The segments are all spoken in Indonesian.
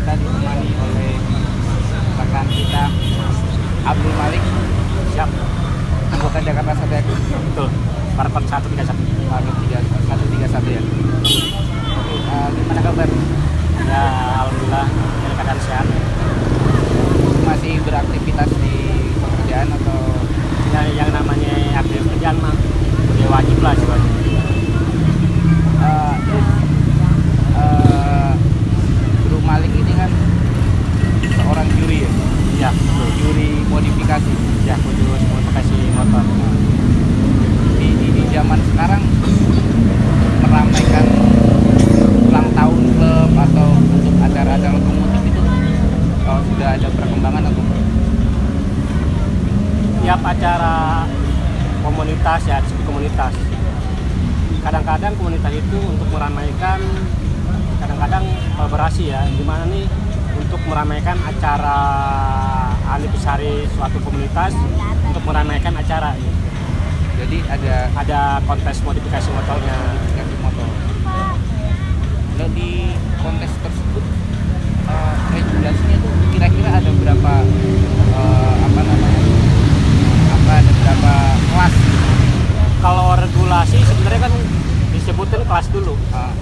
kita ditemani oleh rekan kita Abdul Malik, Siap. anggota Jakarta Satya. Betul. Paraton 131. Paraton 131 ya. Gimana kabar? Ya, alhamdulillah dalam keadaan sehat. Masih beraktivitas di pekerjaan atau Ya, yang namanya aktif kerjaan mah ya wajib lah sih wajib. terus Bro Malik ini kan seorang juri ya? Ya, betul. Juri modifikasi. Ya, khusus modifikasi motor. Di zaman sekarang meramaikan ulang tahun klub atau untuk acara-acara otomotif itu sudah ada perkembangan atau Tiap acara komunitas ya disebut komunitas. Kadang-kadang komunitas itu untuk meramaikan, kadang-kadang kolaborasi ya. Gimana nih untuk meramaikan acara anniversary suatu komunitas untuk meramaikan acara. Gitu. jadi Ada kontes modifikasi motornya. modifikasi motor. Kalau di kontes tersebut regulasinya tuh kira-kira ada berapa ada berapa kelas? Kalau regulasi sebenarnya kan disebutkan kelas dulu. Ah,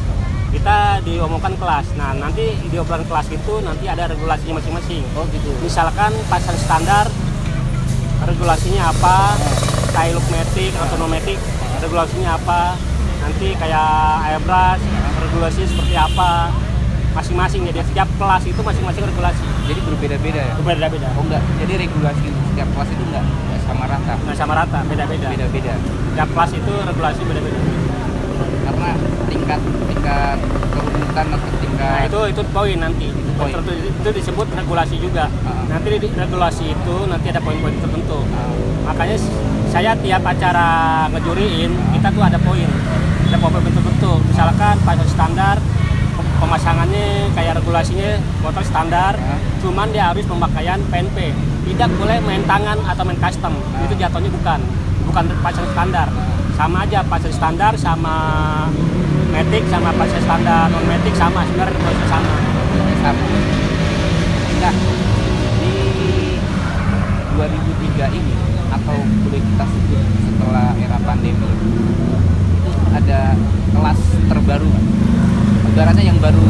Kita diomongkan kelas. Nah, nanti di obrolan kelas itu nanti ada regulasinya masing-masing. oh gitu. Misalkan pasang standar regulasinya apa, kayak lookmatic, automatic regulasinya apa, nanti kayak airbrush regulasinya seperti apa, masing-masing. Jadi setiap kelas itu masing-masing regulasi. Jadi berbeda-beda ya? Berbeda-beda. Oh enggak, jadi regulasi untuk setiap kelas itu enggak sama rata? Nggak sama rata, beda-beda. Beda-beda. Setiap kelas itu regulasi beda-beda. Karena tingkat kerumitan atau tingkat Nah itu poin nanti. Poin. Itu disebut regulasi juga. Nanti di regulasi itu nanti ada poin-poin tertentu. Makanya saya tiap acara ngejuriin kita tuh ada poin. Ada poin tertentu. Misalkan pasang standar pemasangannya kayak regulasinya motor standar, cuman dia harus pemakaian PNP. Tidak boleh main tangan atau main custom. Itu jatuhnya bukan pasang standar. Sama aja pasang standar sama matic sama pasang standar non matic sama, sebenarnya regulasinya sama. Nah, di 2003 ini atau boleh kita sebut setelah era pandemi itu ada kelas terbaru kan? Ibaratnya yang baru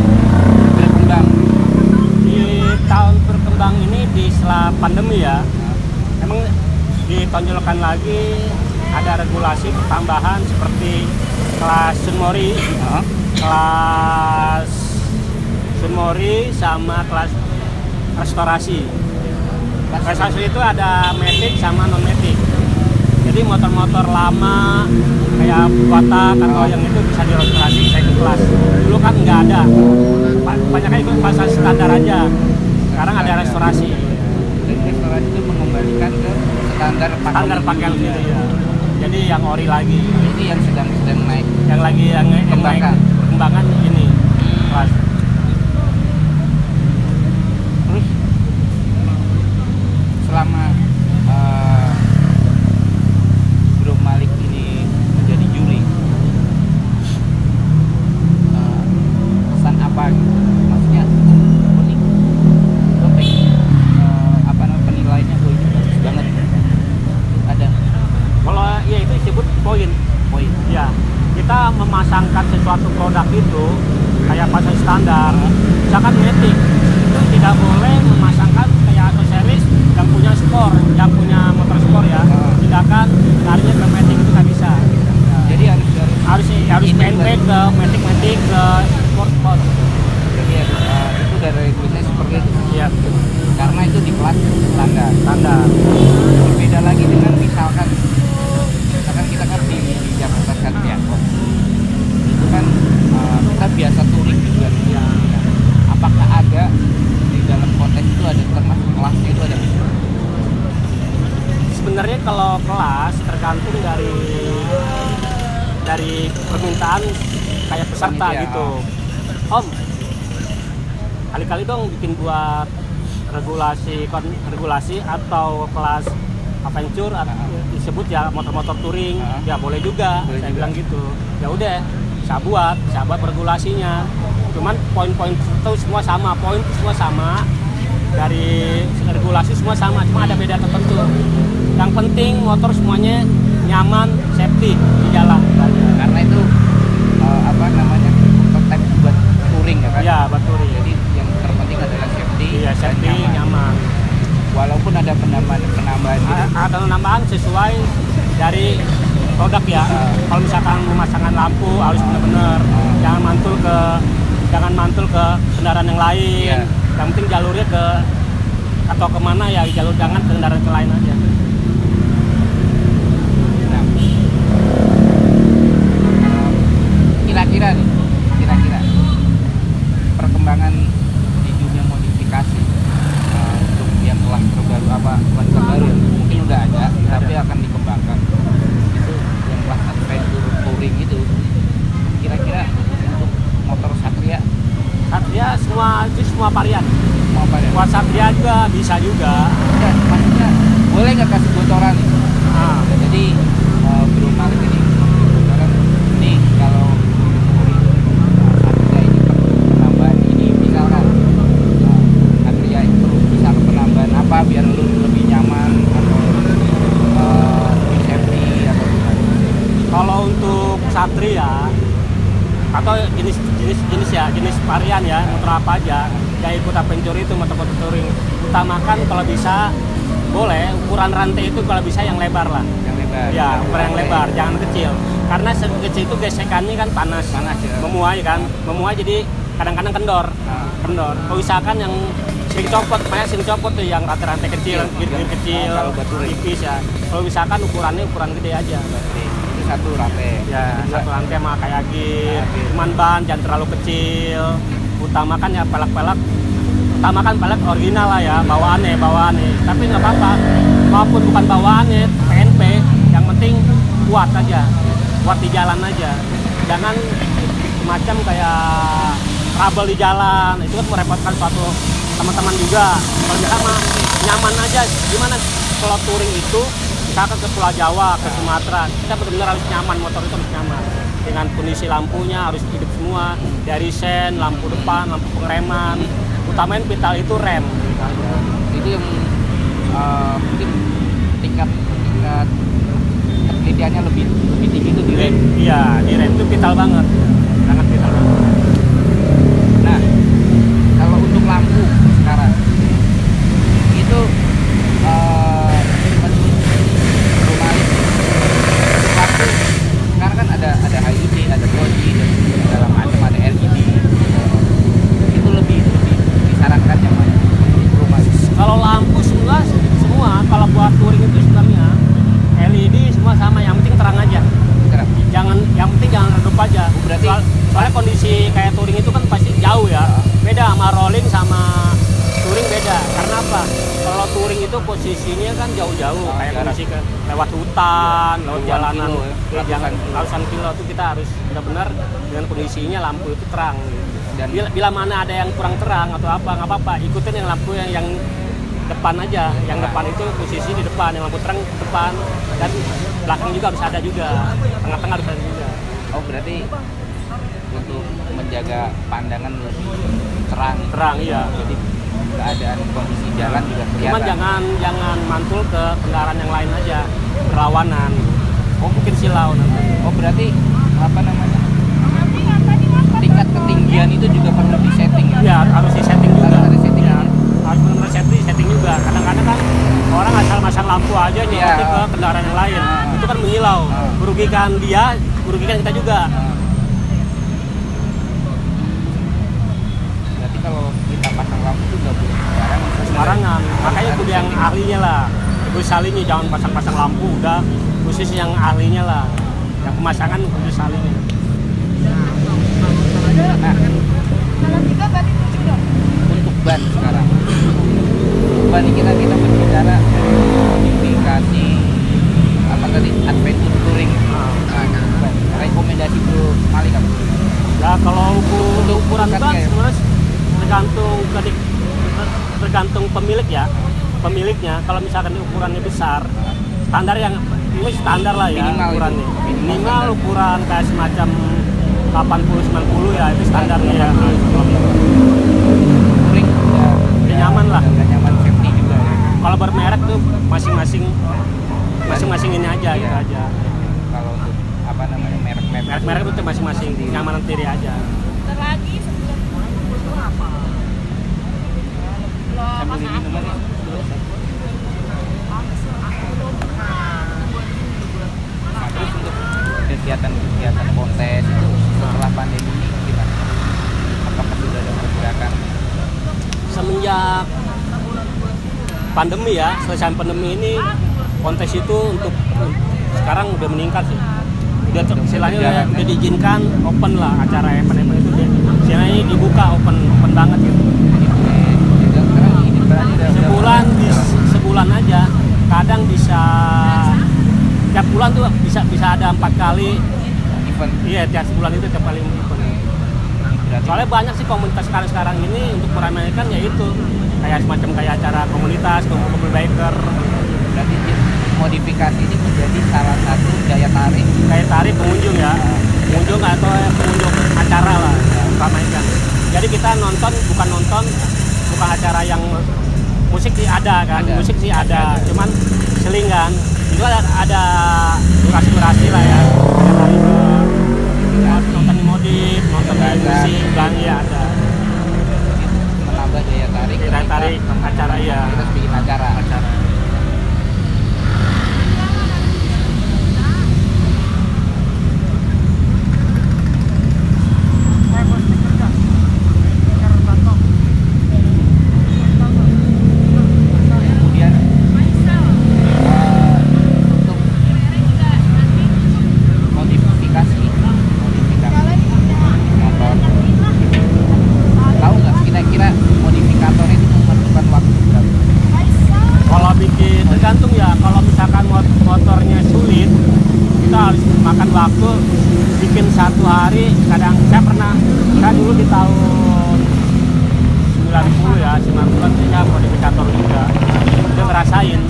berkembang. Di tahun berkembang ini di setelah pandemi ya, emang ditonjolkan lagi ada regulasi tambahan seperti kelas Sunmori, kelas Sunmori sama kelas restorasi. Restorasi itu ada matic sama non matic. Jadi motor-motor lama kayak kotak atau yang itu bisa direstorasi, bisa ikut kelas. Dulu kan nggak ada, banyaknya ikut pasang standar aja. Sekarang ada restorasi. Dan restorasi itu mengembalikan ke standar Pakaian gitu ya. Jadi yang ori lagi. Ini yang sedang naik. Yang lagi yang naik perkembangan ini kelas. Terus selama Bro Malik ini menjadi juri, pesan apa gitu? Maksudnya unik, lo pengen penilaiannya ini bagus banget. Ada Kalau ya itu disebut poin. Ya, kita memasangkan sesuatu produk itu kayak pasang standar, misalkan matic itu tidak boleh memasangkan kayak aksesoris yang punya sport, yang punya motor sport ya, tidakkan larinya ke matic itu nggak bisa. Jadi harus PNP ke matic ke sport. Jadi itu dari regulasinya seperti itu. Iya, Karena itu di kelas standar. Berbeda lagi dengan misalkan kita kan di Jakarta Satya. Itu kan kita biasa touring juga. Ya. Apakah ada di dalam konteks itu ada termasuk kelasnya itu ada? Sebenarnya kalau kelas tergantung dari permintaan kayak peserta Panitia, gitu. Om, kali-kali dong bikin buat regulasi atau kelas adventure disebut ya motor-motor touring, ya boleh juga. Saya bilang gitu. Ya udah, saya buat regulasinya. Cuman poin-poin itu semua sama, poin itu semua sama, dari regulasi semua sama, cuma ada beda tertentu. Yang penting motor semuanya nyaman, safety di jalan. Karena itu apa namanya, konten buat touring ya kan? Iya, buat touring. Jadi yang terpenting adalah safety, Iya, dan safety, nyaman. Walaupun ada penambahan gitu. Ada penambahan sesuai dari produk ya. Kalau misalkan pemasangan lampu harus benar-benar, jangan mantul ke kendaraan yang lain. Iya. Yang penting jalurnya ke atau kemana ya, jalur jangan ke kendaraan yang lain aja. Nah, kira-kira perkembangan di dunia modifikasi untuk yang kelas terbaru, bukan terbaru ya, mungkin udah ada tapi akan dikembangkan, itu yang kelas adventure touring itu, kira-kira untuk motor Satria semua varian. mau apa ya? Buat Satria juga bisa juga. Ya, maksudnya boleh nggak kasih bocoran? Nah, Jadi Bro Malik ini bocoran nih, kalau Satria ini perlu penambahan ini, misalkan Satria ini perlu misalkan penambahan apa biar lu lebih nyaman atau lebih safety atau gimana? kalau untuk Satria atau jenis varian ya, motor apa aja yang ikut adventure itu, motor touring, utamakan kalau bisa boleh ukuran rantai itu kalau bisa yang lebar lah. Yang lebar. Ya, ukuran yang lebar, jangan kecil. Karena kecil itu gesekannya kan panas Ya. memuai jadi kadang-kadang kendor. Kalau misalkan yang sering copot tuh yang rantai-rantai kecil, gir-gir kecil, kalau buat touring. tipis ya. Kalau misalkan ukuran gede aja. Berarti itu satu rantai. Ya, Kedua, satu rantai mah kayak gir. Gir. Cuman ban jangan terlalu kecil. Utamakan ya utamakan pelek original lah ya, bawaannya. Tapi nggak apa-apa, maupun bukan bawaannya, PNP, yang penting kuat aja, kuat di jalan aja. Jangan semacam kayak trouble di jalan, itu kan merepotkan suatu teman-teman juga. Kalau misalnya nyaman aja, gimana kalau touring itu, misalkan ke Pulau Jawa, ke Sumatera, kita benar-benar harus nyaman, motor itu harus nyaman. Dengan kondisi lampunya harus hidup semua, dari sen, lampu depan, lampu pengereman, utamain vital itu rem. itu yang mungkin tingkat penelitiannya lebih tinggi itu di rem. Iya, di rem itu vital banget, sangat vital banget. Nah, kalau untuk lampu sekarang itu menurut rumah ini, lampu sekarang kan ada HID, ada Proji, dan segala macam, ada LED. Itu lebih disarankan yang mana untuk rumah ini? Kalau lampu semua kalau buat touring itu sebenarnya LED semua sama, yang penting terang aja. Terang. Yang penting jangan redup aja. Berarti Soalnya kondisi kayak touring itu kan pasti jauh ya. Beda sama rolling sama touring beda. Karena apa? Kalau touring itu posisinya kan jauh-jauh, kayak kondisi lewat hutan, lewat Puluhan jalanan, kilo ya, ratusan kilo itu kita harus benar-benar dengan kondisinya lampu itu terang. Gitu. Dan Bila mana ada yang kurang terang atau apa, nggak apa-apa, ikutin yang lampu yang depan aja. Yang depan itu posisi di depan, yang lampu terang depan, dan belakang juga harus ada juga, tengah-tengah harus ada juga. oh, berarti untuk menjaga pandangan lebih terang, Iya. jadi keadaan kondisi jalan juga Cuman kelihatan. jangan mantul ke kendaraan yang lain aja, berlawanan. Oh, mungkin silau nanti. Oh, berarti apa namanya, tingkat ketinggian itu juga perlu disetting ya? Ya, harus di-setting juga. Harus ada setting. Ya, harus benar-benar setting juga. Kadang-kadang kan orang asal masang lampu aja nyelotin ke kendaraan yang lain. Itu kan menyilau, merugikan dia, merugikan kita juga. Berarti kalau kita pasang lampu itu nggak boleh Sembarangan. Makanya kudu yang ahlinya lah. Kudu salinya, jangan pasang-pasang lampu, udah khusus yang ahlinya lah. Yang pemasangan kudu salinya. Nah, untuk ban sekarang, ban ini kita berbicara modifikasi apa tadi, adventure touring. Nah, ban. Rekomendasi Bro Malik apa? Ya kalau ukuran bukan ban kayak- sebenarnya tergantung pemilik ya, pemiliknya. Kalau misalkan ukurannya besar, standar yang ini standar lah ya, Minimal ukurannya. itu, minimal Minimal standar. ukuran kayak semacam 80-90 ya itu standarnya ya. Touring Udah nyaman lah. udah nyaman, safety juga ya. Kalau bermerek tuh masing-masing ini aja Iya. gitu aja. Kalau untuk apa namanya merek-merek Merek-merek itu masing-masing nyamanan diri aja. Lagi sebelum saya beli minuman ya. Nah, terus untuk kegiatan kontes itu setelah pandemi ini gimana? Apakah sudah ada pergerakan? Semenjak pandemi ya, selesai pandemi ini kontes itu untuk sekarang udah meningkat sih. Udah istilahnya udah diizinkan open lah acara event-event itu dia. Istilahnya dibuka open banget gitu. Juga sekarang ini berarti Sebulan aja kadang bisa tiap bulan tuh bisa ada 4 kali event. iya tiap sebulan itu tiap kali event. Berarti Soalnya banyak sih komunitas sekarang ini untuk meramaikan ya itu kayak semacam kayak acara komunitas, kumpul biker, berarti modifikasi ini menjadi salah satu daya tarik. kayak tarik pengunjung ya, pengunjung atau pengunjung acara lah meramaikan. Jadi kita bukan acara yang musik sih ada kan, Ada. musik sih ada, cuman selingan itu ada durasi lah ya, ada tarik nonton modif, nonton musik, belanja ada. Menambah daya tarik. Daya tarik acara ya. Kita bikin acara. Kemudian untuk modifikasi motor, tahu nggak kira-kira modifikator itu memerlukan waktu berapa? Kalau bikin tergantung ya, kalau misalkan motornya sulit, kita harus makan waktu bikin 1 hari. Kadang saya dulu di tahun 90 ya, 90-an saya modifikator juga. Udah ngerasain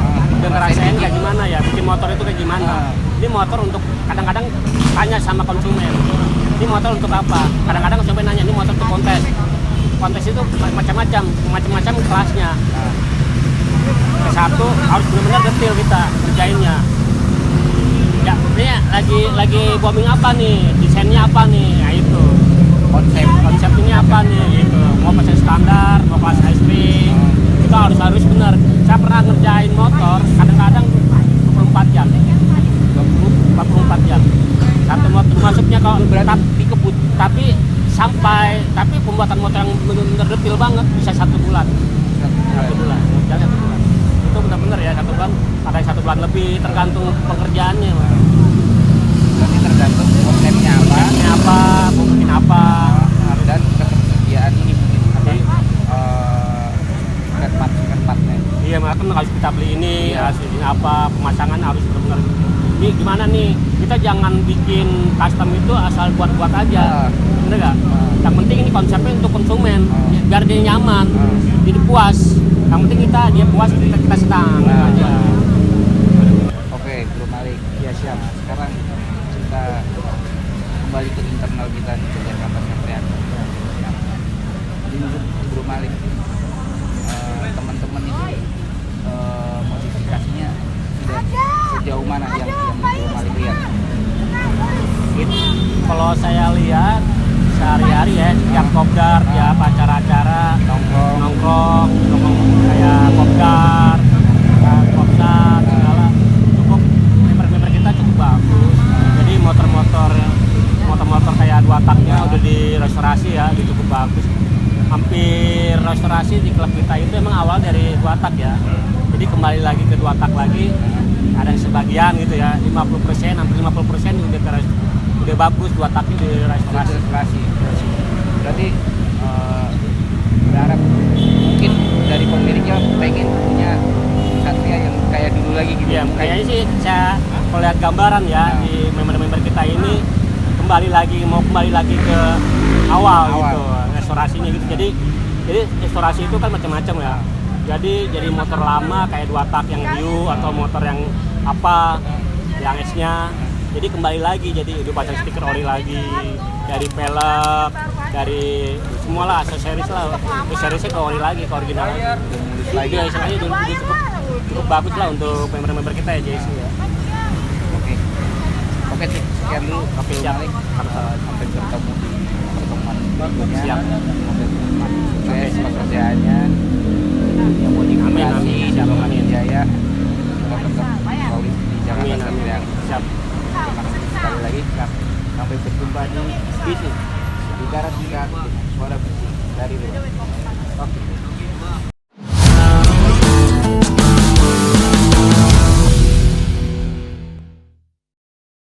kayak gimana ya, bikin motor itu kayak gimana. Ini motor untuk kadang-kadang tanya sama konsumen, ini motor untuk apa? Kadang-kadang konsumen nanya, ini motor untuk kontes. Kontes itu macam-macam kelasnya. Satu harus benar-benar detail kita kerjainnya. Ya, ini lagi bombing apa nih, desainnya apa nih, nah itu konsep ini apa nih, gitu. Mau pasang standar, mau kelas high string, itu harus benar. Saya pernah ngerjain motor, kadang-kadang 24 jam, 44 jam. Satu motor masuknya kalau Berarti dikebut. tapi pembuatan motor yang benar-benar detail banget bisa 1 bulan. 1 bulan, jalan 1 bulan. Itu benar-benar ya 1 bulan, pakai 1 bulan lebih tergantung pekerjaannya. Berarti tergantung konsepnya apa Konsepnya apa, mau bikin apa. dan ketersediaan ini mungkin part-partnya. Iya, makanya kan harus kita beli ini, harus ini apa, pemasangan harus benar-benar. Ini gimana nih? Kita jangan bikin custom itu asal buat-buat aja. Bener nggak? Yang penting ini konsepnya untuk konsumen, biar dia nyaman, jadi puas. Yang penting dia puas, kita senang aja. Oke, Bro Malik. Ya siap. Nah, sekarang kita kembali ke internal kita nih, ke Jakarta Satria. Nah, jadi menurut Bro Malik, teman-teman itu modifikasinya sudah sejauh mana yang Bro Malik lihat? Kalau saya lihat sehari-hari ya, tiap kopdar, tiap acara-acara nongkrong kayak kopdar, kopdar segala cukup member kita cukup bagus. Jadi motor-motor kayak 2 taknya udah direstorasi ya, udah cukup bagus. Hampir restorasi di klub kita itu emang awal dari 2 tak ya. Jadi kembali lagi ke 2 tak lagi, ada yang sebagian gitu ya, 50%, hampir 50% udah bagus 2 taknya di restorasi. Berarti berharap mungkin dari pemiliknya pengen punya Satria yang kayak dulu lagi gitu. Iya, kayaknya sih saya kalau lihat gambaran ya di member-member kita ini mau kembali lagi ke awal. Gitu, restorasinya gitu. Jadi restorasi itu kan macam-macam ya. Jadi motor lama kayak 2 tak yang Rio atau motor yang apa, yang S-nya. Jadi kembali lagi, jadi udah pasang stiker ori lagi. dari pelek, dari semualah aksesoris lah. Aksesorisnya ke ori lagi, ke original lagi. Lagi. Ya, istilahnya udah cukup bagus lah untuk member-member kita ya JC ya. Oke. Oke, Cik. Sekian dulu. Oke, Siap. sampai bertemu di pertemuan berikutnya. Siap. Sukses pekerjaannya. Yang modifikasi Amin. di Siap, Lombok amin. Jaya. Kita tetap solid di Jakarta Amin. Satria. Siap. Terima kasih sekali lagi. Sampai berjumpa di bisnis di darat tingkat dengan suara bisnis dari luar. Oke.